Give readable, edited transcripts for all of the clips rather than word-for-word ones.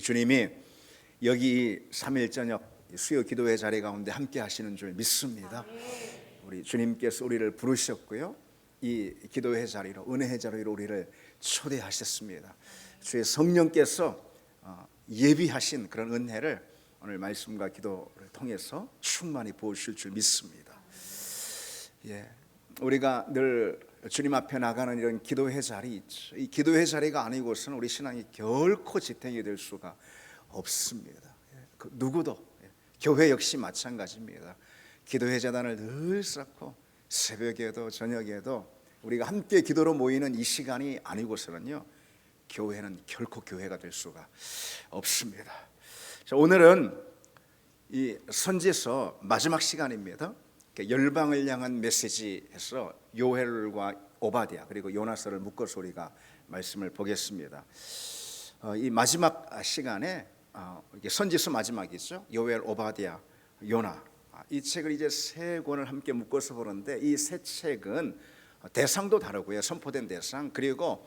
주님이 여기 3일 저녁 수요 기도회 자리 가운데 함께 하시는 줄 믿습니다. 우리 주님께서 우리를 부르셨고요, 이 기도회 자리로, 은혜의 자리로 우리를 초대하셨습니다. 주의 성령께서 예비하신 그런 은혜를 오늘 말씀과 기도를 통해서 충만히 부으실 줄 믿습니다. 우리가 늘 주님 앞에 나가는 이런 기도회 자리 있죠. 이 기도회 자리가 아니고서는 우리 신앙이 결코 지탱이 될 수가 없습니다. 그 누구도, 교회 역시 마찬가지입니다. 기도회 재단을 늘 쌓고 새벽에도 저녁에도 우리가 함께 기도로 모이는 이 시간이 아니고서는요, 교회는 결코 교회가 될 수가 없습니다. 자, 오늘은 이 선지서 마지막 시간입니다. 열방을 향한 메시지에서 요엘과 오바댜 그리고 요나서를 묶어서 우리가 말씀을 보겠습니다. 이 마지막 시간에 선지서 마지막이죠. 요엘, 오바댜, 요나, 이 책을 이제 세 권을 함께 묶어서 보는데, 이 세 책은 대상도 다르고요, 선포된 대상, 그리고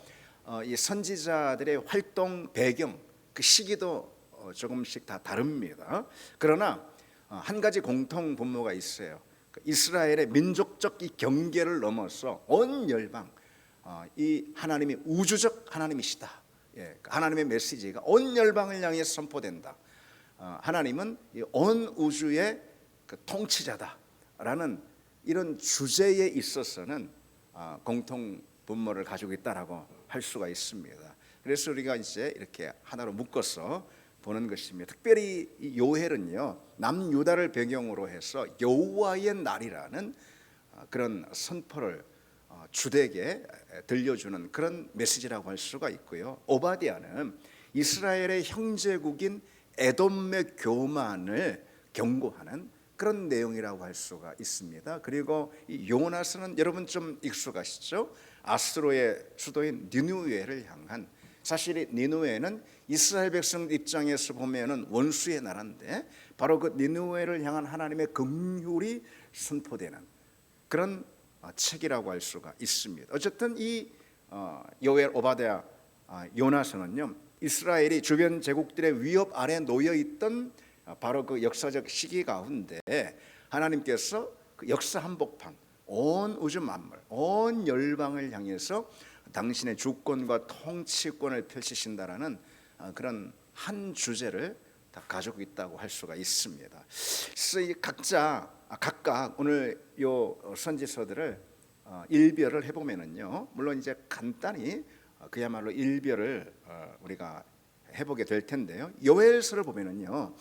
이 선지자들의 활동 배경, 그 시기도 조금씩 다 다릅니다. 그러나 한 가지 공통 분모가 있어요. 이스라엘의 민족적 이 경계를 넘어서 온 열방, 이 하나님이 우주적 하나님이시다. 하나님의 메시지가 온 열방을 향해 선포된다. 하나님은 온 우주의 그 통치자다라는 이런 주제에 있어서는 공통 분모를 가지고 있다라고 할 수가 있습니다. 그래서 우리가 이제 이렇게 하나로 묶어서 보는 것입니다. 특별히 이 요엘은요, 남유다를 배경으로 해서 여호와의 날이라는 그런 선포를 주되게 들려주는 그런 메시지라고 할 수가 있고요, 오바댜는 이스라엘의 형제국인 에돔의 교만을 경고하는 그런 내용이라고 할 수가 있습니다. 그리고 이 요나서는 여러분 좀 익숙하시죠? 아스로의 수도인 니느웨를 향한, 사실 이 니느웨는 이스라엘 백성 입장에서 보면은 원수의 나라인데, 바로 그 니느웨를 향한 하나님의 긍휼이 선포되는 그런 책이라고 할 수가 있습니다. 어쨌든 이 요엘, 오바댜, 요나서는요, 이스라엘이 주변 제국들의 위협 아래 놓여 있던 바로 그 역사적 시기 가운데 하나님께서 그 역사 한복판, 온 우주 만물, 온 열방을 향해서 당신의 주권과 통치권을 펼치신다라는 그런 한 주제를 다 가지고 있다고 할 수가 있습니다. 그래서 이 각각 오늘 요 선지서들을 일별을 해보면은요, 물론 이제 간단히 그야말로 일별을 우리가 해보게 될 텐데요, 요엘서를 보면은요,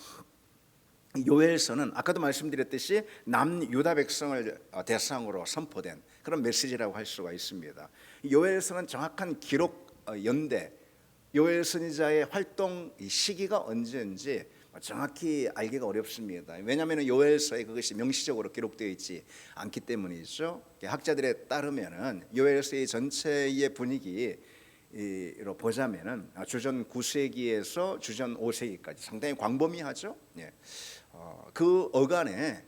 요엘서는 아까도 말씀드렸듯이 남유다 백성을 대상으로 선포된 그런 메시지라고 할 수가 있습니다. 요엘서는 정확한 기록 연대, 요엘 선지자의 활동 시기가 언제인지 정확히 알기가 어렵습니다. 왜냐하면 요엘서에 그것이 명시적으로 기록되어 있지 않기 때문이죠. 학자들에 따르면은 요엘서의 전체의 분위기로 보자면은 주전 9세기에서 주전 5세기까지 상당히 광범위하죠. 그 어간에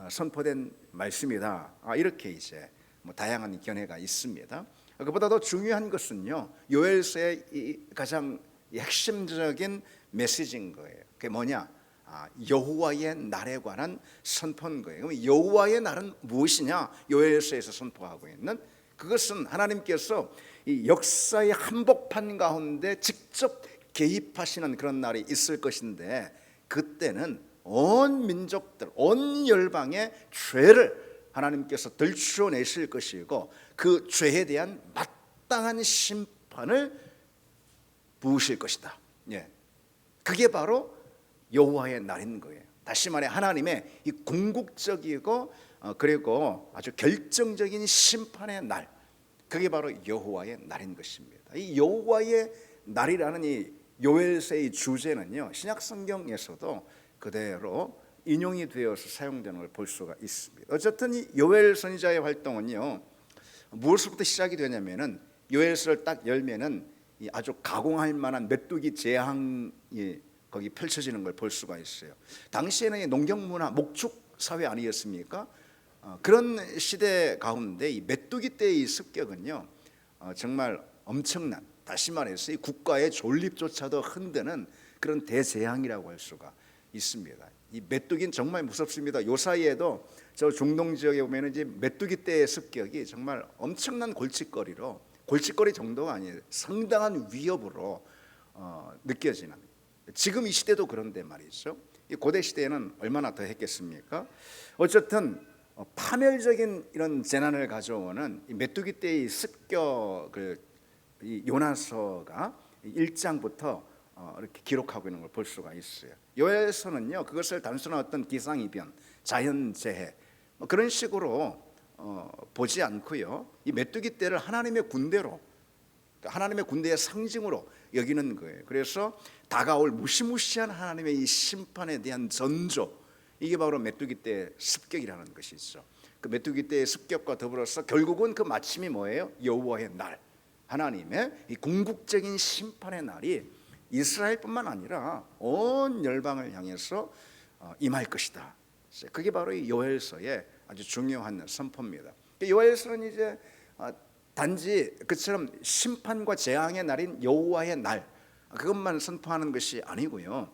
선포된 말씀이다. 이렇게 이제 다양한 견해가 있습니다. 그보다 더 중요한 것은요, 요엘서의 이 가장 핵심적인 메시지인 거예요. 그게 뭐냐? 여호와의 날에 관한 선포인 거예요. 그럼 여호와의 날은 무엇이냐? 요엘서에서 선포하고 있는 그것은 하나님께서 이 역사의 한복판 가운데 직접 개입하시는 그런 날이 있을 것인데, 그때는 온 민족들, 온 열방의 죄를 하나님께서 들추어내실 것이고, 그 죄에 대한 마땅한 심판을 부으실 것이다. 그게 바로 여호와의 날인 거예요. 다시 말해 하나님의 이 궁극적이고 그리고 아주 결정적인 심판의 날, 그게 바로 여호와의 날인 것입니다. 이 여호와의 날이라는 이 요엘서의 주제는요, 신약 성경에서도 그대로 인용이 되어서 사용되는 걸 볼 수가 있습니다. 어쨌든 이 요엘 선지자의 활동은요, 무엇으로부터 시작이 되냐면은 요엘서를 딱 열면은 이 아주 가공할 만한 메뚜기 제항이 거기 펼쳐지는 걸 볼 수가 있어요. 당시에는 이 농경 문화, 목축 사회 아니었습니까? 그런 시대 가운데 이 메뚜기 떼의 이 습격은요, 정말 엄청난, 다시 말해서 이 국가의 존립조차도 흔드는 그런 대재앙이라고 할 수가 있습니다. 이 메뚜기는 정말 무섭습니다. 요 사이에도 저 중동 지역에 보면 이제 메뚜기 떼의 습격이 정말 엄청난 골칫거리 정도가 아니에요. 상당한 위협으로 느껴지는. 지금 이 시대도 그런데 말이죠. 이 고대 시대에는 얼마나 더 했겠습니까? 어쨌든 파멸적인 이런 재난을 가져오는 이 메뚜기 떼의 습격을 이 요나서가 1장부터 이렇게 기록하고 있는 걸 볼 수가 있어요. 요엘서는요 그것을 단순한 어떤 기상이변, 자연재해 그런 식으로 보지 않고요, 이 메뚜기 떼를 하나님의 군대로, 하나님의 군대의 상징으로 여기는 거예요. 그래서 다가올 무시무시한 하나님의 이 심판에 대한 전조, 이게 바로 메뚜기 떼의 습격이라는 것이죠. 그 메뚜기 떼의 습격과 더불어서 결국은 그 마침이 뭐예요? 여호와의 날, 하나님의 이 궁극적인 심판의 날이 이스라엘뿐만 아니라 온 열방을 향해서 임할 것이다. 그게 바로 이 요엘서의 아주 중요한 선포입니다. 요엘서는 이제 단지 그처럼 심판과 재앙의 날인 여호와의 날, 그것만 선포하는 것이 아니고요,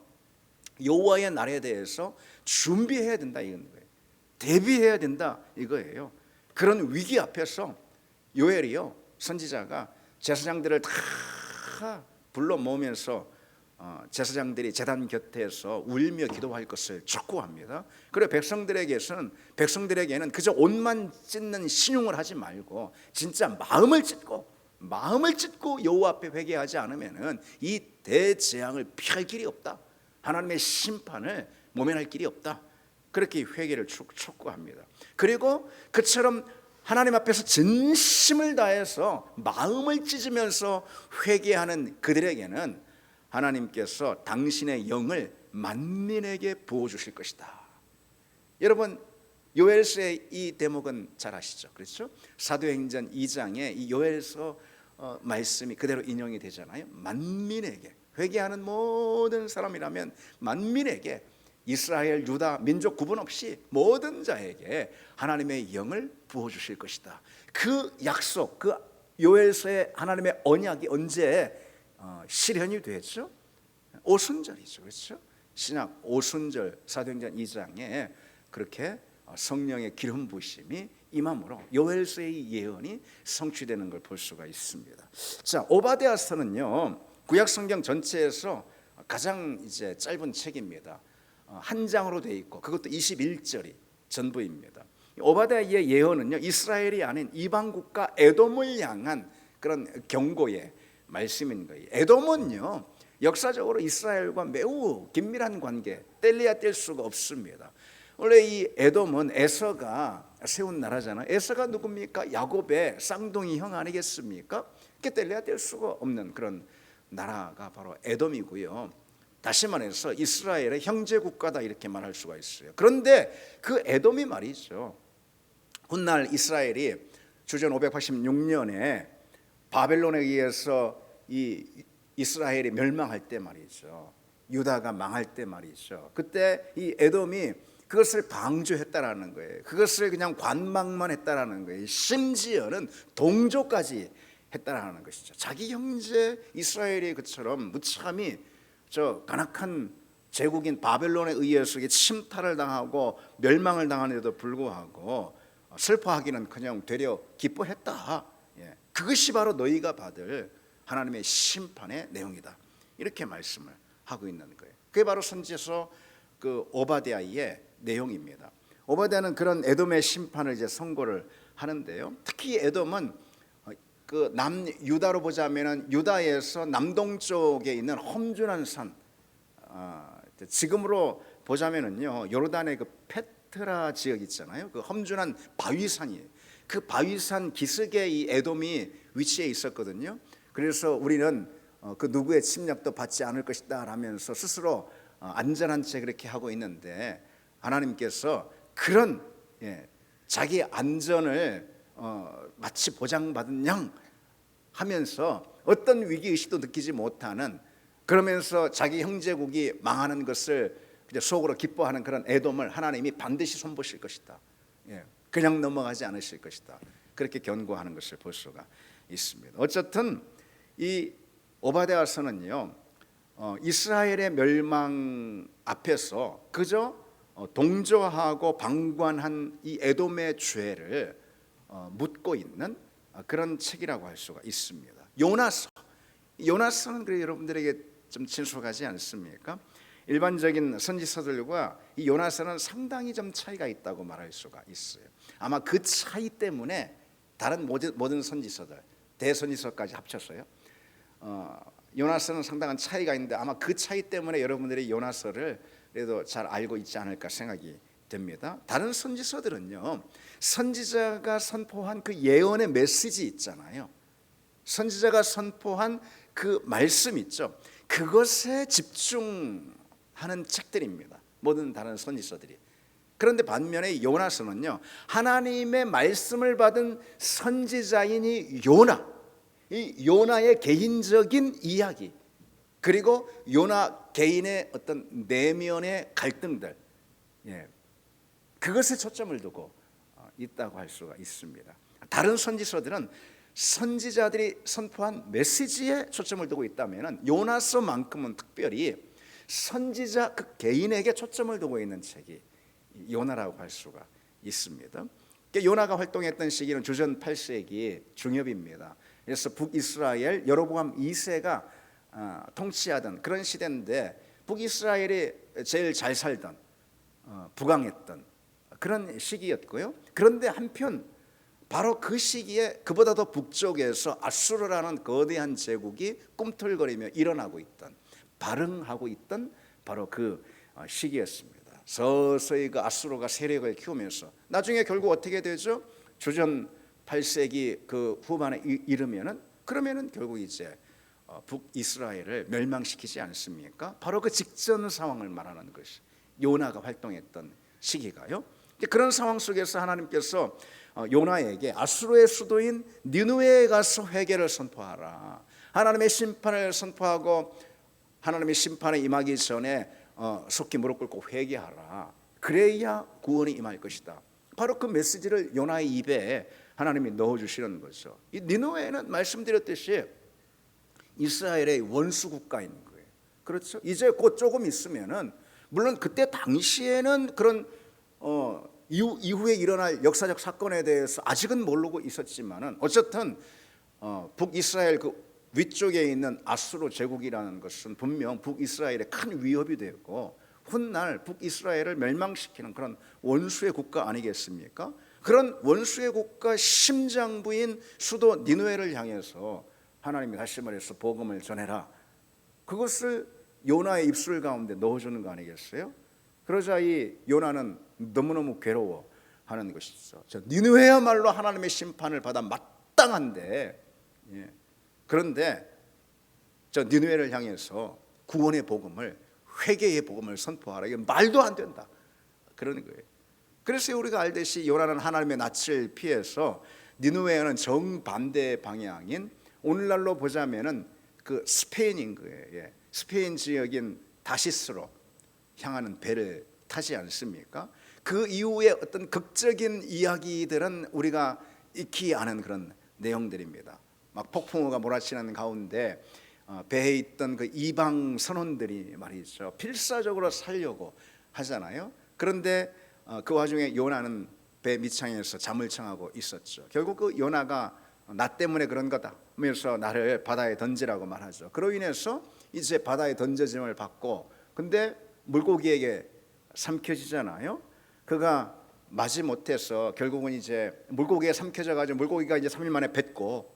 여호와의 날에 대해서 준비해야 된다 이건 거예요. 대비해야 된다 이거예요. 그런 위기 앞에서 요엘이요, 선지자가 제사장들을 다 불러 모으면서 제사장들이 제단 곁에서 울며 기도할 것을 촉구합니다. 그리고 백성들에게는 그저 옷만 찢는 신용을 하지 말고 진짜 마음을 찢고 여호와 앞에 회개하지 않으면은 이 대재앙을 피할 길이 없다. 하나님의 심판을 모면할 길이 없다. 그렇게 회개를 촉구합니다. 그리고 그처럼 하나님 앞에서 진심을 다해서 마음을 찢으면서 회개하는 그들에게는 하나님께서 당신의 영을 만민에게 부어주실 것이다. 여러분, 요엘서의 이 대목은 잘 아시죠? 그렇죠? 사도행전 2장에 이 요엘서 말씀이 그대로 인용이 되잖아요. 만민에게, 회개하는 모든 사람이라면 만민에게, 이스라엘, 유다, 민족 구분 없이 모든 자에게 하나님의 영을 부어주실 것이다. 그 약속, 그 요엘서의 하나님의 언약이 언제 실현이 됐죠? 오순절이죠, 그렇죠? 신약 오순절 사도행전 2장에 그렇게 성령의 기름 부으심이 임함으로 요엘서의 예언이 성취되는 걸 볼 수가 있습니다. 자, 오바댜서는요 구약 성경 전체에서 가장 이제 짧은 책입니다. 한 장으로 되어 있고 그것도 21절이 전부입니다. 오바댜의 예언은요 이스라엘이 아닌 이방 국가 에돔을 향한 그런 경고의 말씀인 거예요. 에돔은요 역사적으로 이스라엘과 매우 긴밀한 관계, 뗄래야 뗄 수가 없습니다. 원래 이 에돔은 에서가 세운 나라잖아요. 에서가 누굽니까? 야곱의 쌍둥이 형 아니겠습니까? 그게 뗄래야 뗄 수가 없는 그런 나라가 바로 에돔이고요. 다시 말해서 이스라엘의 형제 국가다 이렇게 말할 수가 있어요. 그런데 그 에돔이 말이죠, 훗날 이스라엘이 주전 586년에 바벨론에 의해서 이 이스라엘이 멸망할 때 말이죠, 유다가 망할 때 말이죠, 그때 이 에돔이 그것을 방조했다라는 거예요. 그것을 그냥 관망만 했다라는 거예요. 심지어는 동조까지 했다라는 것이죠. 자기 형제 이스라엘이 그처럼 무참히 저 간악한 제국인 바벨론에 의해서 침탈을 당하고 멸망을 당하는데도 불구하고 슬퍼하기는커녕 되려 기뻐했다. 그것이 바로 너희가 받을 하나님의 심판의 내용이다. 이렇게 말씀을 하고 있는 거예요. 그게 바로 선지서 그 오바댜의 내용입니다. 오바댜는 그런 에돔의 심판을 이제 선고를 하는데요. 특히 에돔은 그 남유다로 보자면은 유다에서 남동쪽에 있는 험준한 산, 지금으로 보자면은요 요르단의 그 페트라 지역 있잖아요. 그 험준한 바위산이에요. 그 바위산 기슭에 이 에돔이 위치해 있었거든요. 그래서 우리는 그 누구의 침략도 받지 않을 것이다 라면서 스스로 안전한 채 그렇게 하고 있는데, 하나님께서 그런 자기 안전을 마치 보장받은 양 하면서 어떤 위기의식도 느끼지 못하는, 그러면서 자기 형제국이 망하는 것을 속으로 기뻐하는 그런 에돔을 하나님이 반드시 손보실 것이다. 그냥 넘어가지 않으실 것이다. 그렇게 견고하는 것을 볼 수가 있습니다. 어쨌든 이 오바댜서는요 이스라엘의 멸망 앞에서 그저 동조하고 방관한 이 에돔의 죄를 묻고 있는 그런 책이라고 할 수가 있습니다. 요나서는 그래 여러분들에게 좀 친숙하지 않습니까? 일반적인 선지서들과 이 요나서는 상당히 좀 차이가 있다고 말할 수가 있어요. 아마 그 차이 때문에 다른 모든 선지서들, 대선지서까지 합쳤어요. 요나서는 상당한 차이가 있는데 아마 그 차이 때문에 여러분들이 요나서를 그래도 잘 알고 있지 않을까 생각이 됩니다. 다른 선지서들은요, 선지자가 선포한 그 예언의 메시지 있잖아요. 선지자가 선포한 그 말씀 있죠. 그것에 집중하는 책들입니다. 모든 다른 선지서들이. 그런데 반면에 요나서는요, 하나님의 말씀을 받은 선지자인 이 요나의 개인적인 이야기, 그리고 요나 개인의 어떤 내면의 갈등들, 그것에 초점을 두고 있다고 할 수가 있습니다. 다른 선지서들은 선지자들이 선포한 메시지에 초점을 두고 있다면 요나서만큼은 특별히 선지자 그 개인에게 초점을 두고 있는 책이 요나라고 할 수가 있습니다. 요나가 활동했던 시기는 주전 8세기 중엽입니다. 그래서 북이스라엘 여로보암 2세가 통치하던 그런 시대인데 북이스라엘이 제일 잘 살던 부강했던 그런 시기였고요. 그런데 한편 바로 그 시기에 그보다 더 북쪽에서 아수르라는 거대한 제국이 꿈틀거리며 일어나고 있던, 발흥하고 있던 바로 그 시기였습니다. 서서히 그 아수르가 세력을 키우면서 나중에 결국 어떻게 되죠? 주전 8세기 그 후반에 이르면은 그러면은 결국 이제 북이스라엘을 멸망시키지 않습니까? 바로 그 직전 상황을 말하는 것이 요나가 활동했던 시기가요. 그런 상황 속에서 하나님께서 요나에게 아수르의 수도인 니느웨에 가서 회개를 선포하라. 하나님의 심판을 선포하고 하나님의 심판에 임하기 전에 속히 무릎 꿇고 회개하라. 그래야 구원이 임할 것이다. 바로 그 메시지를 요나의 입에 하나님이 넣어주시는 거죠. 이 니느웨는 말씀드렸듯이 이스라엘의 원수 국가인 거예요. 그렇죠? 이제 곧 조금 있으면은 물론 그때 당시에는 그런 이후에 일어날 역사적 사건에 대해서 아직은 모르고 있었지만은 어쨌든 북이스라엘 그 위쪽에 있는 아수르 제국이라는 것은 분명 북이스라엘의 큰 위협이 되었고 훗날 북이스라엘을 멸망시키는 그런 원수의 국가 아니겠습니까? 그런 원수의 국가 심장부인 수도 니느웨를 향해서 하나님이 다시 말해서 복음을 전해라. 그것을 요나의 입술 가운데 넣어주는 거 아니겠어요? 그러자 이 요나는 너무너무 괴로워하는 것이죠. 니느웨야말로 하나님의 심판을 받아 마땅한데, 그런데 저 니느웨를 향해서 구원의 복음을, 회개의 복음을 선포하라. 이게 말도 안 된다. 그러는 거예요. 그래서 우리가 알듯이 요나는 하나님의 낯을 피해서 니느웨는 정반대 방향인 오늘날로 보자면은 그 스페인인 거예요. 스페인 지역인 다시스로 향하는 배를 타지 않습니까? 그 이후에 어떤 극적인 이야기들은 우리가 익히 아는 그런 내용들입니다. 막 폭풍우가 몰아치는 가운데 배에 있던 그 이방 선원들이 말이죠, 필사적으로 살려고 하잖아요. 그런데 그 와중에 요나는 배 밑창에서 잠을 청하고 있었죠. 결국 그 요나가 나 때문에 그런 거다 하면서 나를 바다에 던지라고 말하죠. 그로 인해서 이제 바다에 던져짐을 받고, 근데 물고기에게 삼켜지잖아요. 그가 마지 못해서 결국은 이제 물고기에 삼켜져 가지고 물고기가 이제 3일 만에 뱉고,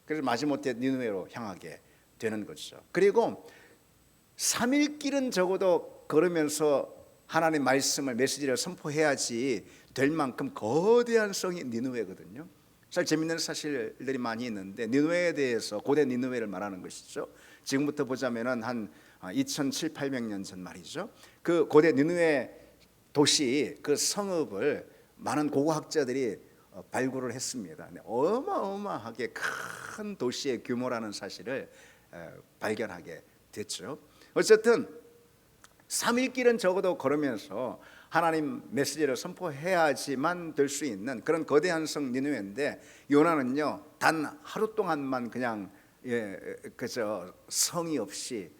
그래서 마지 못해 니느웨로 향하게 되는 거죠. 그리고 3일 길은 적어도 걸으면서 하나님의 말씀을, 메시지를 선포해야지 될 만큼 거대한 성이 니느웨거든요. 잘 재밌는 사실들이 많이 있는데 니느웨에 대해서, 고대 니느웨를 말하는 것이죠. 지금부터 보자면은 한 2700~800년 전 말이죠. 그 고대 니느웨 도시 그 성읍을 많은 고고학자들이 발굴을 했습니다. 어마어마하게 큰 도시의 규모라는 사실을 발견하게 됐죠. 어쨌든 3일 길은 적어도 걸으면서 하나님 메시지를 선포해야지만 될 수 있는 그런 거대한 성 니느웨인데 요나는요 단 하루 동안만 그냥 그저 성의 없이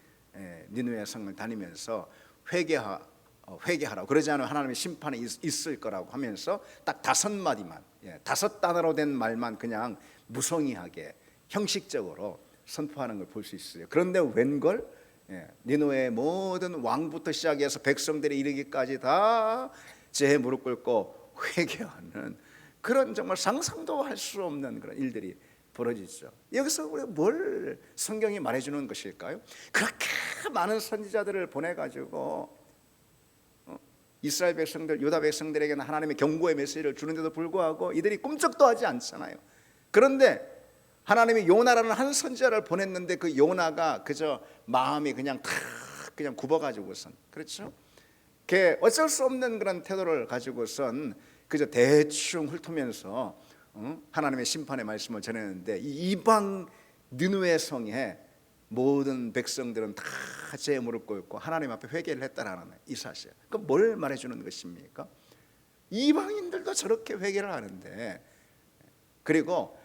니느웨 성을 다니면서 회개하라고, 그러지 않으면 하나님의 심판이 있을 거라고 하면서 딱 5마디만, 5단어로 된 말만 그냥 무성의하게 형식적으로 선포하는 걸 볼 수 있어요. 그런데 웬걸 니느웨의 모든 왕부터 시작해서 백성들이 이르기까지 다 제 무릎 꿇고 회개하는 그런 정말 상상도 할 수 없는 그런 일들이 벌어지죠. 여기서 우리가 뭘 성경이 말해주는 것일까요? 그렇게 많은 선지자들을 보내가지고 이스라엘 백성들, 유다 백성들에게는 하나님의 경고의 메시지를 주는데도 불구하고 이들이 꿈쩍도 하지 않잖아요. 그런데 하나님이 요나라는 한 선지자를 보냈는데 그 요나가 그저 마음이 그냥 굽어가지고선, 그렇죠? 걔 어쩔 수 없는 그런 태도를 가지고선 그저 대충 훑으면서 하나님의 심판의 말씀을 전했는데, 이 이방 느느웨 성에 모든 백성들은 다 제 무릎 꿇고 하나님 앞에 회개를 했다라는 이 사실. 그럼 뭘 말해주는 것입니까? 이방인들도 저렇게 회개를 하는데, 그리고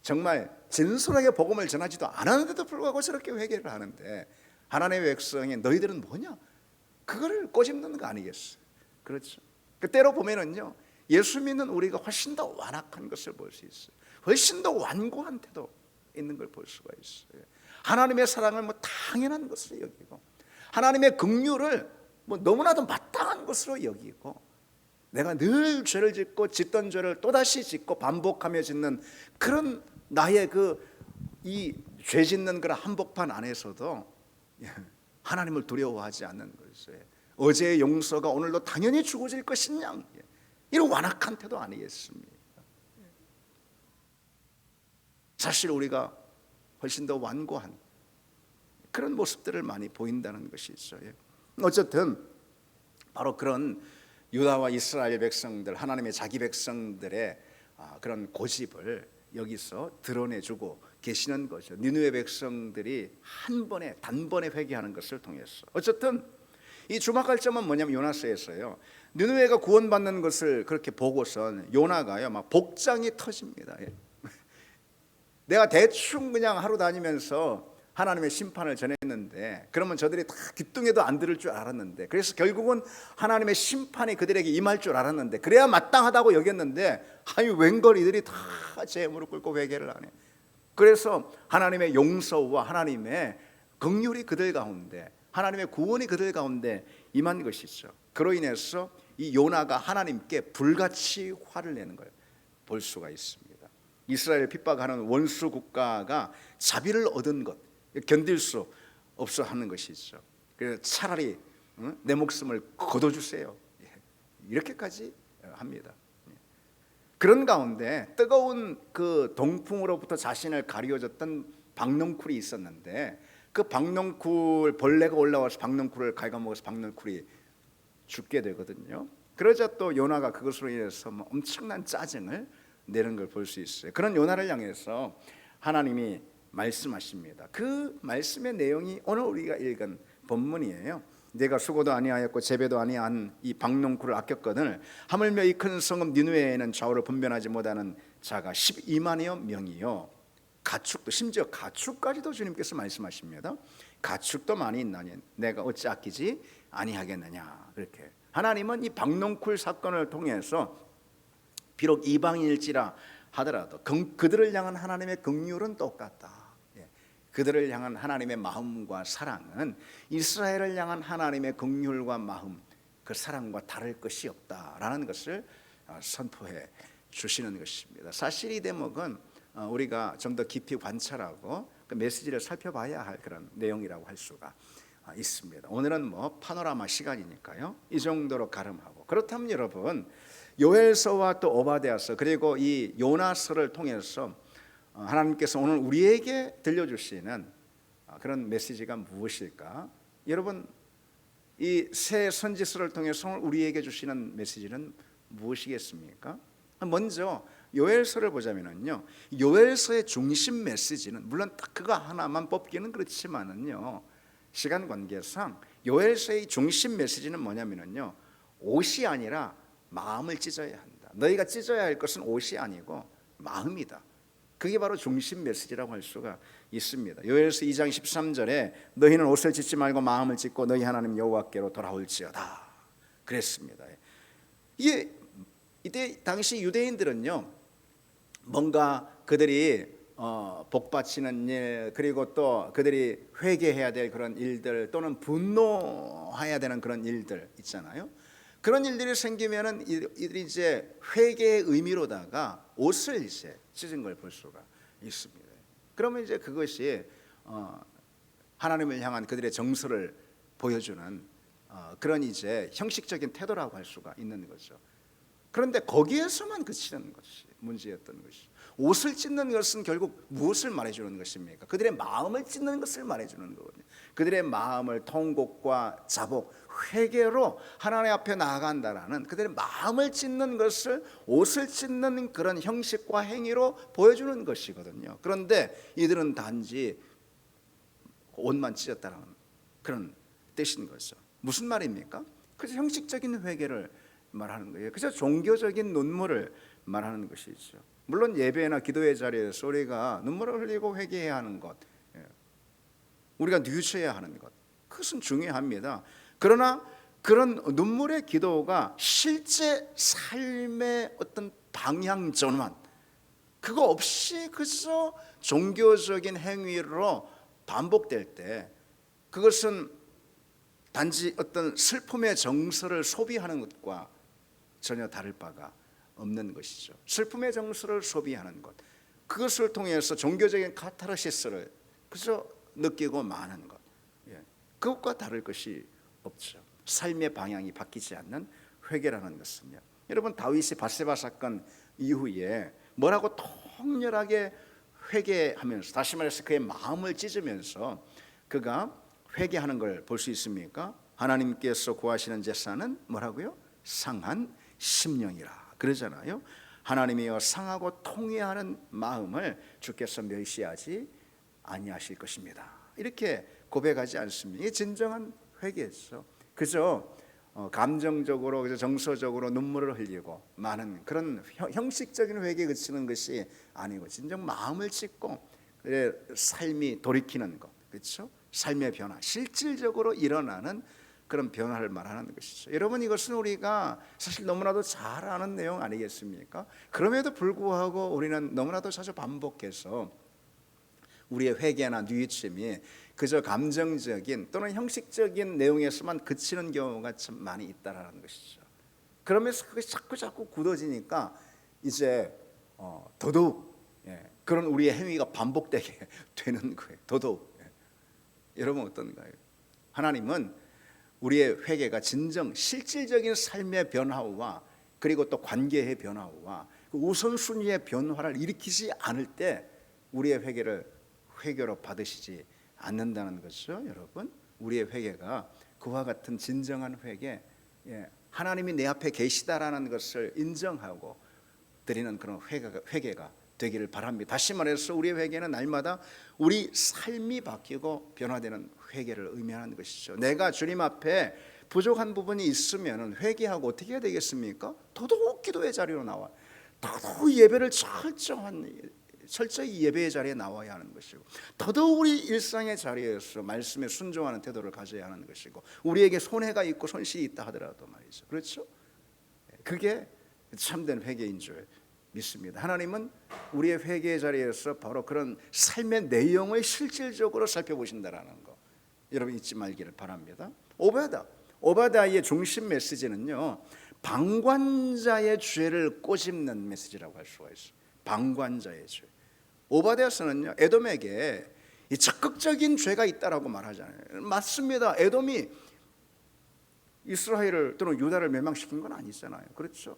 정말 진솔하게 복음을 전하지도 않았는데도 불구하고 저렇게 회개를 하는데, 하나님의 백성이 너희들은 뭐냐? 그거를 꼬집는 거 아니겠어요? 그렇죠. 그때로 보면은요, 예수 믿는 우리가 훨씬 더 완악한 것을 볼 수 있어요. 훨씬 더 완고한 태도 있는 걸 볼 수가 있어요. 하나님의 사랑을 뭐 당연한 것으로 여기고, 하나님의 긍휼을 뭐 너무나도 마땅한 것으로 여기고, 내가 늘 죄를 짓고 짓던 죄를 또다시 짓고 반복하며 짓는 그런 나의 이 죄 짓는 그런 한복판 안에서도 하나님을 두려워하지 않는 것이에요. 어제의 용서가 오늘도 당연히 주어질 것이냐, 이런 완악한 태도 아니겠습니까? 사실 우리가 훨씬 더 완고한 그런 모습들을 많이 보인다는 것이 있어요. 어쨌든 바로 그런 유다와 이스라엘 백성들, 하나님의 자기 백성들의 그런 고집을 여기서 드러내주고 계시는 거죠. 니느웨 백성들이 단번에 회개하는 것을 통해서. 어쨌든 이 주목할 점은 뭐냐면 요나서에서요, 니느웨가 구원받는 것을 그렇게 보고선 요나가요 막 복장이 터집니다. 내가 대충 그냥 하루 다니면서 하나님의 심판을 전했는데, 그러면 저들이 다 귀뚱해도 안 들을 줄 알았는데, 그래서 결국은 하나님의 심판이 그들에게 임할 줄 알았는데, 그래야 마땅하다고 여겼는데, 웬걸 이들이 다 제 무릎 꿇고 회개를 하네. 그래서 하나님의 용서와 하나님의 긍휼이 그들 가운데, 하나님의 구원이 그들 가운데 임한 것이죠. 그로 인해서 이 요나가 하나님께 불같이 화를 내는 걸 볼 수가 있습니다. 이스라엘 핍박하는 원수 국가가 자비를 얻은 것, 견딜 수 없어 하는 것이죠. 그래서 차라리 내 목숨을 거둬주세요, 이렇게까지 합니다. 그런 가운데 뜨거운 그 동풍으로부터 자신을 가리워줬던 박넝쿨이 있었는데, 그 박넝쿨, 벌레가 올라와서 박넝쿨을 갉아먹어서 박넝쿨이 죽게 되거든요. 그러자 또 요나가 그것으로 인해서 엄청난 짜증을 내는 걸 볼 수 있어요. 그런 요나를 향해서 하나님이 말씀하십니다. 그 말씀의 내용이 오늘 우리가 읽은 본문이에요. 내가 수고도 아니하였고 재배도 아니한 이 박농쿨을 아꼈거늘 하물며 이 큰 성읍 니느웨에는 좌우를 분별하지 못하는 자가 12만여 명이요, 가축도, 심지어 가축까지도 주님께서 말씀하십니다. 가축도 많이 있나니 내가 어찌 아끼지 아니하겠느냐. 그렇게 하나님은 이 박농쿨 사건을 통해서 비록 이방인일지라 하더라도 그들을 향한 하나님의 긍휼은 똑같다. 그들을 향한 하나님의 마음과 사랑은 이스라엘을 향한 하나님의 긍휼과 마음, 그 사랑과 다를 것이 없다라는 것을 선포해 주시는 것입니다. 사실 이 대목은 우리가 좀 더 깊이 관찰하고 그 메시지를 살펴봐야 할 그런 내용이라고 할 수가 있습니다. 오늘은 뭐 파노라마 시간이니까요, 이 정도로 가름하고, 그렇다면 여러분, 요엘서와 또 오바댜서 그리고 이 요나서를 통해서 하나님께서 오늘 우리에게 들려주시는 그런 메시지가 무엇일까? 여러분, 이 새 선지서를 통해서 오늘 우리에게 주시는 메시지는 무엇이겠습니까? 먼저 요엘서를 보자면요, 요엘서의 중심 메시지는 물론 딱 그거 하나만 뽑기는 그렇지만은요, 시간 관계상 요엘서의 중심 메시지는 뭐냐면요, 옷이 아니라 마음을 찢어야 한다. 너희가 찢어야 할 것은 옷이 아니고 마음이다. 그게 바로 중심 메시지라고 할 수가 있습니다. 요엘서 2장 13절에 너희는 옷을 찢지 말고 마음을 찢고 너희 하나님 여호와께로 돌아올지어다 그랬습니다. 이때 당시 유대인들은요, 뭔가 그들이 복받치는 일, 그리고 또 그들이 회개해야 될 그런 일들, 또는 분노해야 되는 그런 일들 있잖아요. 그런 일들이 생기면은 이들이 이제 회개의 의미로다가 옷을 이제 찢은 걸 볼 수가 있습니다. 그러면 이제 그것이 하나님을 향한 그들의 정서를 보여주는 그런 이제 형식적인 태도라고 할 수가 있는 거죠. 그런데 거기에서만 그치는 것이 문제였던 것이죠. 옷을 찢는 것은 결국 무엇을 말해주는 것입니까? 그들의 마음을 찢는 것을 말해주는 거거든요. 그들의 마음을 통곡과 자복, 회개로 하나님 앞에 나아간다라는 그들의 마음을 찢는 것을 옷을 찢는 그런 형식과 행위로 보여주는 것이거든요. 그런데 이들은 단지 옷만 찢었다는 그런 뜻인 거죠. 무슨 말입니까? 그래서 형식적인 회개를 말하는 거예요. 그래서 종교적인 눈물을 말하는 것이죠. 물론 예배나 기도의 자리에서 우리가 눈물을 흘리고 회개해야 하는 것, 우리가 뉘우쳐야 하는 것, 그것은 중요합니다. 그러나 그런 눈물의 기도가 실제 삶의 어떤 방향 전환, 그거 없이 그저 종교적인 행위로 반복될 때, 그것은 단지 어떤 슬픔의 정서를 소비하는 것과 전혀 다를 바가 없는 것이죠. 슬픔의 정서를 소비하는 것, 그것을 통해서 종교적인 카타르시스를 그저 느끼고 마는 것, 그것과 다를 것이 없죠. 삶의 방향이 바뀌지 않는 회개라는 것은요. 여러분, 다윗이 밧세바 사건 이후에 뭐라고 통렬하게 회개하면서, 다시 말해서 그의 마음을 찢으면서 그가 회개하는 걸 볼 수 있습니까? 하나님께서 구하시는 제사는 뭐라고요? 상한 심령이라 그러잖아요. 하나님이여 상하고 통회하는 마음을 주께서 멸시하지 아니하실 것입니다. 이렇게 고백하지 않습니까? 이게 진정한 회개죠. 그저 감정적으로, 그저 정서적으로 눈물을 흘리고 많은 그런 형식적인 회개에 그치는 것이 아니고, 진정 마음을 찢고 삶이 돌이키는 것, 그렇죠? 삶의 변화, 실질적으로 일어나는 그런 변화를 말하는 것이죠. 여러분, 이것은 우리가 사실 너무나도 잘 아는 내용 아니겠습니까? 그럼에도 불구하고 우리는 너무나도 자주 반복해서 우리의 회개나 뉘우침이 그저 감정적인 또는 형식적인 내용에서만 그치는 경우가 참 많이 있다라는 것이죠. 그러면서 그것이 자꾸 굳어지니까 이제 더더욱 그런 우리의 행위가 반복되게 되는 거예요. 더더욱. 여러분 어떤가요? 하나님은 우리의 회개가 진정 실질적인 삶의 변화와, 그리고 또 관계의 변화와 그 우선순위의 변화를 일으키지 않을 때 우리의 회개를 회개로 받으시지 않는다는 것이죠. 여러분, 우리의 회개가 그와 같은 진정한 회개, 하나님이 내 앞에 계시다라는 것을 인정하고 드리는 그런 회개가 되기를 바랍니다. 다시 말해서 우리의 회개는 날마다 우리 삶이 바뀌고 변화되는 회개를 의미하는 것이죠. 내가 주님 앞에 부족한 부분이 있으면 회개하고 어떻게 해야 되겠습니까? 더더욱 기도의 자리로 나와, 더더욱 예배를 철저히 예배의 자리에 나와야 하는 것이고, 더더욱 우리 일상의 자리에서 말씀에 순종하는 태도를 가져야 하는 것이고, 우리에게 손해가 있고 손실이 있다 하더라도 말이죠. 그렇죠? 그게 참된 회개인 줄 믿습니다. 하나님은 우리의 회개의 자리에서 바로 그런 삶의 내용을 실질적으로 살펴보신다라는 거, 여러분 잊지 말기를 바랍니다. 오바댜의 중심 메시지는요, 방관자의 죄를 꼬집는 메시지라고 할 수가 있어요. 방관자의 죄. 오바댜서는요, 에돔에게 이 적극적인 죄가 있다라고 말하잖아요. 맞습니다. 에돔이 이스라엘을 또는 유다를 멸망시킨 건 아니잖아요. 그렇죠?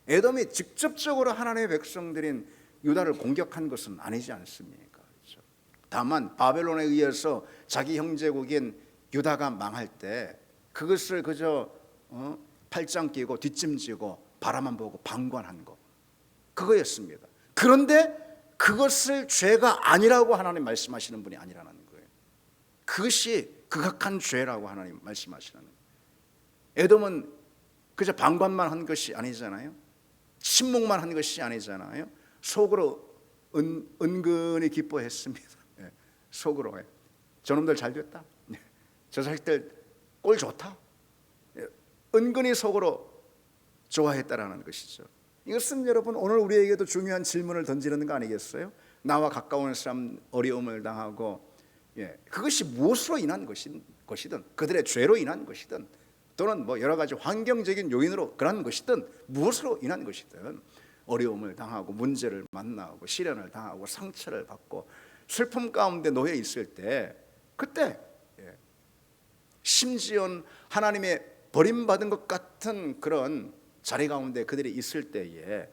에돔이 직접적으로 하나님의 백성들인 유다를 공격한 것은 아니지 않습니까? 그렇죠? 다만 바벨론에 의해서 자기 형제국인 유다가 망할 때 그것을 그저 팔짱 끼고 뒷짐지고 바라만 보고 방관한 거, 그거였습니다. 그런데 그것을 죄가 아니라고 하나님 말씀하시는 분이 아니라는 거예요. 그것이 극악한 죄라고 하나님 말씀하시는 거예요. 에돔은 그저 방관만 한 것이 아니잖아요. 침묵만 한 것이 아니잖아요. 속으로 은근히 기뻐했습니다. 예, 속으로. 예. 저놈들 잘 됐다. 예, 저 자식들 꼴 좋다. 예, 은근히 속으로 좋아했다라는 것이죠. 이것은 여러분 오늘 우리에게도 중요한 질문을 던지는 거 아니겠어요? 나와 가까운 사람 어려움을 당하고, 예, 그것이 무엇으로 인한 것이든 그들의 죄로 인한 것이든 또는 뭐 여러 가지 환경적인 요인으로 그런 것이든 무엇으로 인한 것이든 어려움을 당하고 문제를 만나고 시련을 당하고 상처를 받고 슬픔 가운데 놓여 있을 때, 그때 심지어 하나님의 버림받은 것 같은 그런 자리 가운데 그들이 있을 때에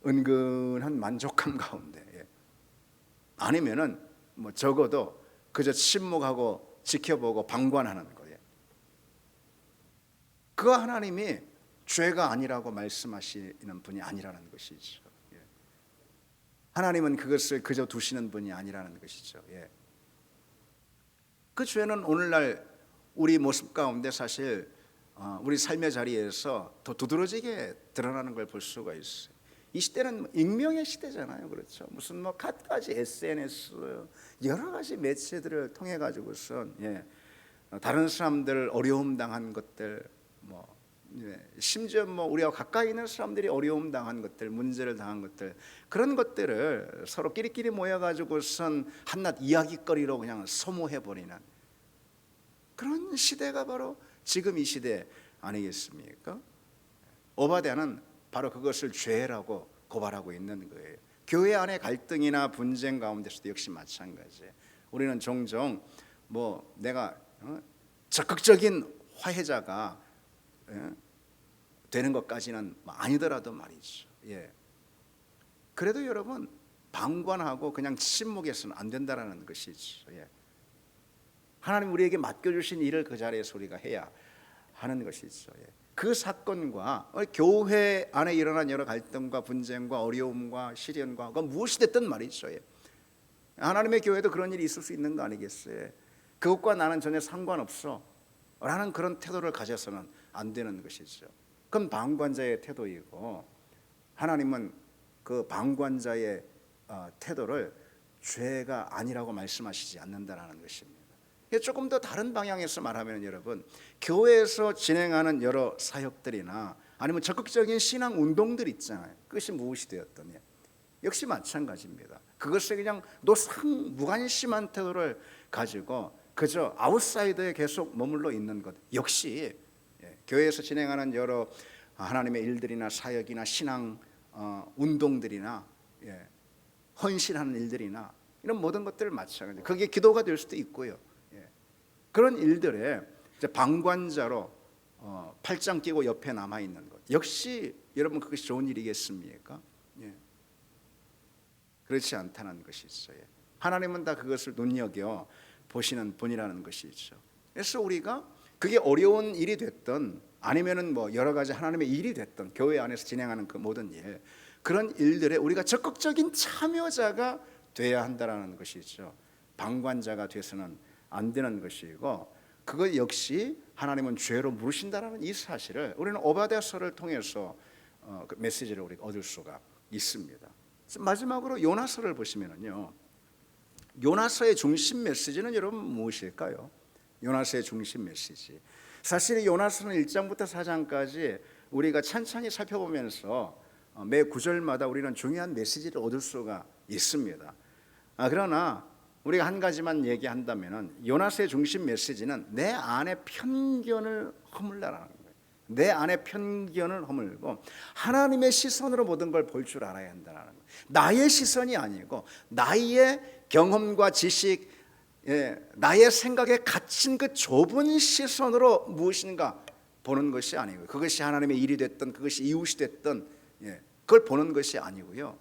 은근한 만족감 가운데, 아니면은 뭐 적어도 그저 침묵하고 지켜보고 방관하는 거예요. 그 하나님이 죄가 아니라고 말씀하시는 분이 아니라는 것이죠. 하나님은 그것을 그저 두시는 분이 아니라는 것이죠. 그 죄는 오늘날 우리 모습 가운데 사실 우리 삶의 자리에서 더 두드러지게 드러나는 걸 볼 수가 있어요. 이 시대는 익명의 시대잖아요. 그렇죠? 무슨 뭐 갖가지 SNS 여러 가지 매체들을 통해 가지고선 다른 사람들 어려움 당한 것들, 뭐 심지어 뭐 우리와 가까이 있는 사람들이 어려움 당한 것들, 문제를 당한 것들, 그런 것들을 서로 끼리끼리 모여 가지고선 한낱 이야기거리로 그냥 소모해 버리는 그런 시대가 바로 지금 이 시대 아니겠습니까? 오바댜는 바로 그것을 죄라고 고발하고 있는 거예요. 교회 안의 갈등이나 분쟁 가운데서도 역시 마찬가지예요. 우리는 종종 뭐 내가 적극적인 화해자가 되는 것까지는 아니더라도 말이죠. 그래도 여러분 방관하고 그냥 침묵해서는 안 된다라는 것이죠. 하나님 우리에게 맡겨주신 일을 그 자리에서 우리가 해야 하는 것이죠. 그 사건과 교회 안에 일어난 여러 갈등과 분쟁과 어려움과 시련과 무엇이 됐든 말이죠. 하나님의 교회도 그런 일이 있을 수 있는 거 아니겠어요? 그것과 나는 전혀 상관없어 라는 그런 태도를 가져서는 안 되는 것이죠. 그건 방관자의 태도이고, 하나님은 그 방관자의 태도를 죄가 아니라고 말씀하시지 않는다라는 것입니다. 조금 더 다른 방향에서 말하면 여러분, 교회에서 진행하는 여러 사역들이나 아니면 적극적인 신앙 운동들 있잖아요. 그것이 무엇이 되었더니 역시 마찬가지입니다. 그것을 그냥 노상 무관심한 태도를 가지고 그저 아웃사이더에 계속 머물러 있는 것 역시 교회에서 진행하는 여러 하나님의 일들이나 사역이나 신앙 운동들이나 헌신하는 일들이나 이런 모든 것들 마찬가지. 그게 기도가 될 수도 있고요. 그런 일들에 방관자로 팔짱 끼고 옆에 남아 있는 것 역시 여러분 그것이 좋은 일이겠습니까? 그렇지 않다는 것이죠. 하나님은 다 그것을 눈여겨 보시는 분이라는 것이죠. 그래서 우리가 그게 어려운 일이 됐던 아니면은 뭐 여러 가지 하나님의 일이 됐던 교회 안에서 진행하는 그 모든 일, 그런 일들에 우리가 적극적인 참여자가 돼야 한다라는 것이죠. 방관자가 돼서는 안 되는 것이고, 그것 역시 하나님은 죄로 물으신다라는 이 사실을 우리는 오바댜서를 통해서 그 메시지를 우리가 얻을 수가 있습니다. 마지막으로 요나서를 보시면은요, 요나서의 중심 메시지는 여러분 무엇일까요? 요나서의 중심 메시지, 사실 요나서는 1장부터 4장까지 우리가 찬찬히 살펴보면서 매 구절마다 우리는 중요한 메시지를 얻을 수가 있습니다. 그러나 우리가 한 가지만 얘기한다면은 요나서의 중심 메시지는 내 안에 편견을 허물라라는 거예요. 내 안에 편견을 허물고 하나님의 시선으로 모든 걸 볼 줄 알아야 한다는 거예요. 나의 시선이 아니고 나의 경험과 지식, 나의 생각에 갇힌 그 좁은 시선으로 무엇인가 보는 것이 아니고, 그것이 하나님의 일이 됐든 그것이 이웃이 됐든 그걸 보는 것이 아니고요,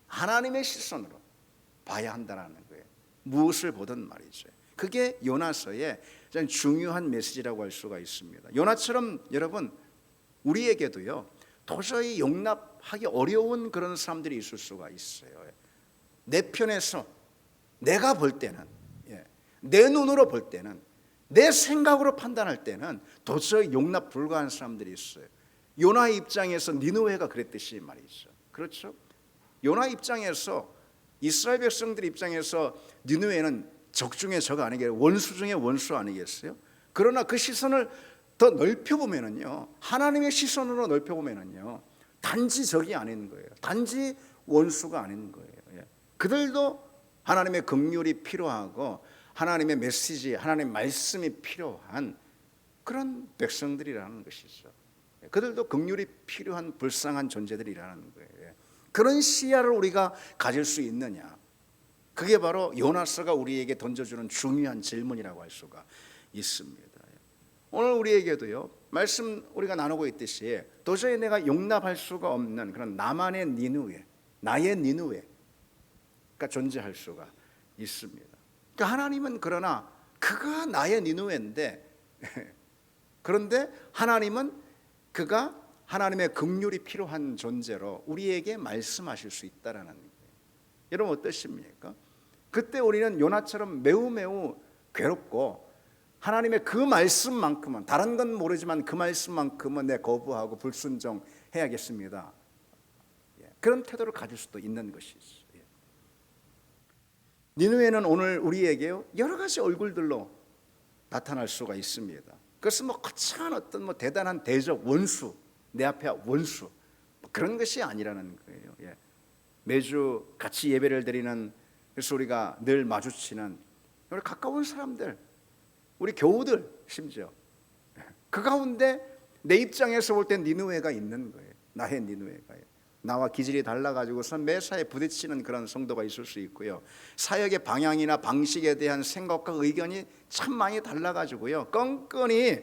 하나님의 시선으로 봐야 한다는 거예요. 무엇을 보든 말이죠. 그게 요나서의 가장 중요한 메시지라고 할 수가 있습니다. 요나처럼 여러분 우리에게도요 도저히 용납하기 어려운 그런 사람들이 있을 수가 있어요. 내 편에서 내가 볼 때는, 내 눈으로 볼 때는, 내 생각으로 판단할 때는 도저히 용납 불가한 사람들이 있어요. 요나의 입장에서 니느웨가 그랬듯이 말이죠. 그렇죠? 요나 입장에서 이스라엘 백성들 입장에서 니느웨는 적 중에 적 아니겠어요? 원수 중에 원수 아니겠어요? 그러나 그 시선을 더 넓혀보면은요, 하나님의 시선으로 넓혀보면은요, 단지 적이 아닌 거예요. 단지 원수가 아닌 거예요. 그들도 하나님의 긍휼이 필요하고 하나님의 메시지, 하나님의 말씀이 필요한 그런 백성들이라는 것이죠. 그들도 긍휼이 필요한 불쌍한 존재들이라는 거예요. 그런 시야를 우리가 가질 수 있느냐, 그게 바로 요나서가 우리에게 던져주는 중요한 질문이라고 할 수가 있습니다. 오늘 우리에게도요, 말씀 우리가 나누고 있듯이 도저히 내가 용납할 수가 없는 그런 나만의 니느웨, 나의 니느웨가 존재할 수가 있습니다. 그러니까 하나님은 그러나 그가 나의 니느웨인데 그런데 하나님은 그가 하나님의 긍휼이 필요한 존재로 우리에게 말씀하실 수 있다라는 거예요. 여러분 어떠십니까? 그때 우리는 요나처럼 매우 괴롭고 하나님의 그 말씀만큼은, 다른 건 모르지만 그 말씀만큼은 내 거부하고 불순종해야겠습니다, 그런 태도를 가질 수도 있는 것이죠. 니느웨는 오늘 우리에게 여러 가지 얼굴들로 나타날 수가 있습니다. 그것은 거창한 어떤 대단한 대적, 원수, 내 앞에 원수, 그런 것이 아니라는 거예요. 매주 같이 예배를 드리는, 그래서 우리가 늘 마주치는 우리 가까운 사람들, 우리 교우들, 심지어 그 가운데 내 입장에서 볼 때 니느웨가 있는 거예요. 나의 니느웨가. 나와 기질이 달라가지고서 매사에 부딪히는 그런 성도가 있을 수 있고요, 사역의 방향이나 방식에 대한 생각과 의견이 참 많이 달라가지고요, 끈끈이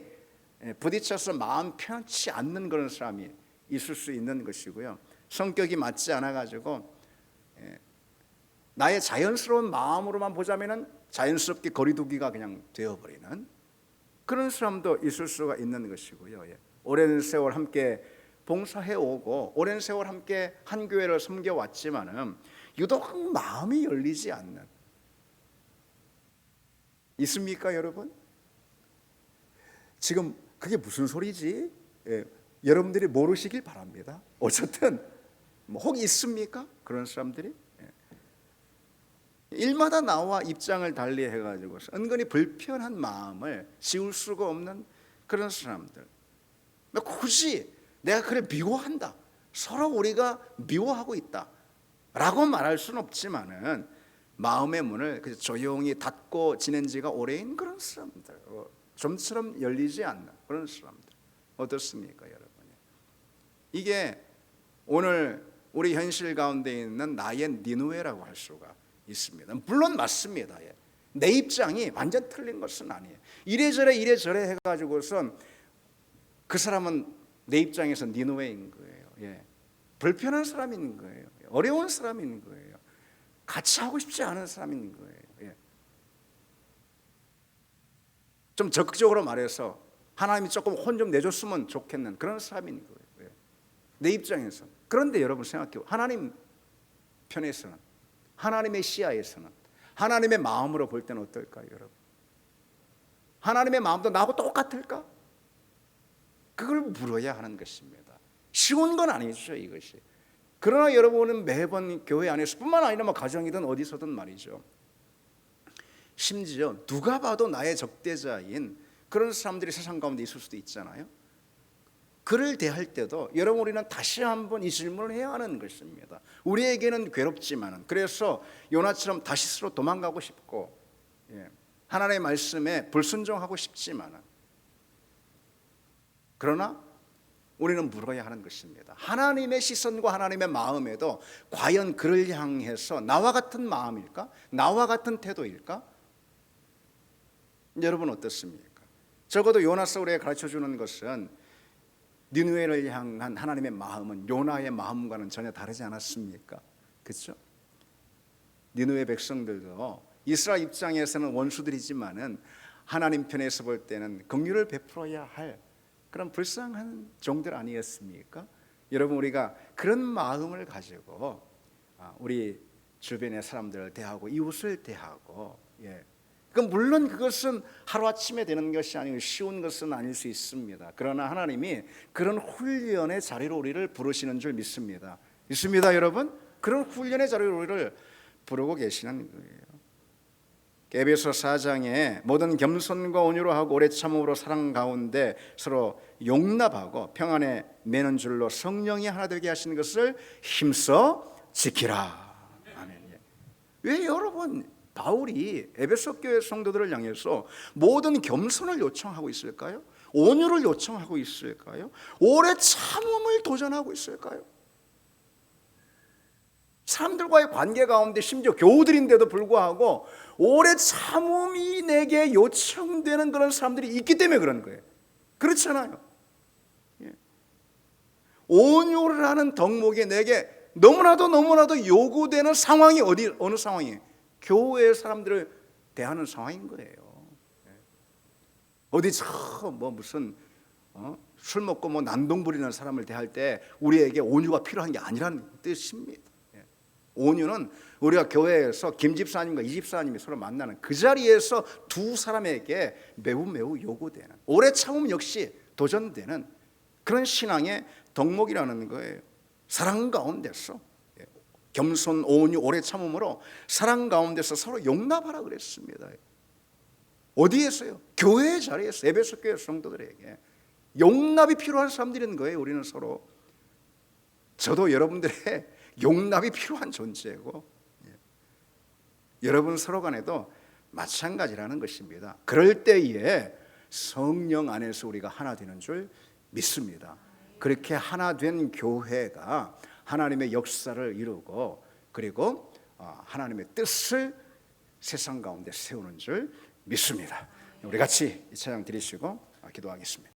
부딪혀서 마음 편치 않는 그런 사람이 있을 수 있는 것이고요, 성격이 맞지 않아가지고 나의 자연스러운 마음으로만 보자면은 자연스럽게 거리두기가 그냥 되어버리는 그런 사람도 있을 수가 있는 것이고요. 오랜 세월 함께 봉사해오고 오랜 세월 함께 한 교회를 섬겨왔지만은 유독 마음이 열리지 않는, 있습니까 여러분? 지금 그게 무슨 소리지? 여러분들이 모르시길 바랍니다. 어쨌든 혹 있습니까? 그런 사람들이? 일마다 나와 입장을 달리 해가지고 은근히 불편한 마음을 지울 수가 없는 그런 사람들. 굳이 내가 그래 미워한다, 서로 우리가 미워하고 있다 라고 말할 수는 없지만은 마음의 문을 조용히 닫고 지낸 지가 오래인 그런 사람들, 좀처럼 열리지 않는 그런 사람들, 어떻습니까 여러분? 이게 오늘 우리 현실 가운데 있는 나의 니느웨라고 할 수가 있습니다. 물론 맞습니다. 내 입장이 완전 틀린 것은 아니에요. 이래저래 해가지고선 그 사람은 내 입장에서 니느웨인 거예요. 불편한 사람인 거예요. 어려운 사람인 거예요. 같이 하고 싶지 않은 사람인 거예요. 좀 적극적으로 말해서 하나님이 조금 혼 좀 내줬으면 좋겠는 그런 사람인 거예요, 내 입장에서. 그런데 여러분 생각해요. 하나님 편에서는, 하나님의 시야에서는, 하나님의 마음으로 볼 때는 어떨까요 여러분? 하나님의 마음도 나하고 똑같을까? 그걸 물어야 하는 것입니다. 쉬운 건 아니죠 이것이. 그러나 여러분은 매번 교회 안에서 뿐만 아니라 가정이든 어디서든 말이죠, 심지어 누가 봐도 나의 적대자인 그런 사람들이 세상 가운데 있을 수도 있잖아요. 그를 대할 때도 여러분 우리는 다시 한번 이 질문을 해야 하는 것입니다. 우리에게는 괴롭지만은, 그래서 요나처럼 다시스로 도망가고 싶고 하나님의 말씀에 불순종하고 싶지만은, 그러나 우리는 물어야 하는 것입니다. 하나님의 시선과 하나님의 마음에도 과연 그를 향해서 나와 같은 마음일까? 나와 같은 태도일까? 여러분 어떻습니까? 적어도 요나서 우리에게 가르쳐주는 것은 니느웨를 향한 하나님의 마음은 요나의 마음과는 전혀 다르지 않았습니까? 그렇죠? 니느웨 백성들도 이스라엘 입장에서는 원수들이지만은 하나님 편에서 볼 때는 긍휼을 베풀어야 할 그런 불쌍한 종들 아니었습니까? 여러분 우리가 그런 마음을 가지고 우리 주변의 사람들을 대하고 이웃을 대하고, 물론 그것은 하루아침에 되는 것이 아니고 쉬운 것은 아닐 수 있습니다. 그러나 하나님이 그런 훈련의 자리로 우리를 부르시는 줄 믿습니다. 믿습니다 여러분? 그런 훈련의 자리로 우리를 부르고 계시는 거예요. 에베소 4장에 모든 겸손과 온유로 하고 오래 참음으로 사랑 가운데 서로 용납하고 평안에 매는 줄로 성령이 하나 되게 하시는 것을 힘써 지키라. 아멘. 왜 여러분 바울이 에베소 교회 성도들을 향해서 모든 겸손을 요청하고 있을까요? 온유를 요청하고 있을까요? 오래 참음을 도전하고 있을까요? 사람들과의 관계 가운데 심지어 교우들인데도 불구하고 오래 참음이 내게 요청되는 그런 사람들이 있기 때문에 그런 거예요. 그렇잖아요. 온유라는 덕목이 내게 너무나도 요구되는 상황이 어느 상황이에요? 교회의 사람들을 대하는 상황인 거예요. 어디 무슨 술 먹고 난동 부리는 사람을 대할 때 우리에게 온유가 필요한 게 아니라는 뜻입니다. 온유는 우리가 교회에서 김 집사님과 이 집사님이 서로 만나는 그 자리에서 두 사람에게 매우 요구되는, 오래 참음 역시 도전되는 그런 신앙의 덕목이라는 거예요. 사랑 가운데서 겸손, 온유, 오래 참음으로 사랑 가운데서 서로 용납하라 그랬습니다. 어디에서요? 교회의 자리에서, 에베소 교회 성도들에게 용납이 필요한 사람들인 거예요. 우리는 서로. 저도 여러분들의 용납이 필요한 존재고, 여러분 서로 간에도 마찬가지라는 것입니다. 그럴 때에 성령 안에서 우리가 하나 되는 줄 믿습니다. 그렇게 하나 된 교회가 하나님의 역사를 이루고, 그리고 하나님의 뜻을 세상 가운데 세우는 줄 믿습니다. 우리 같이 이 찬양 드리시고 기도하겠습니다.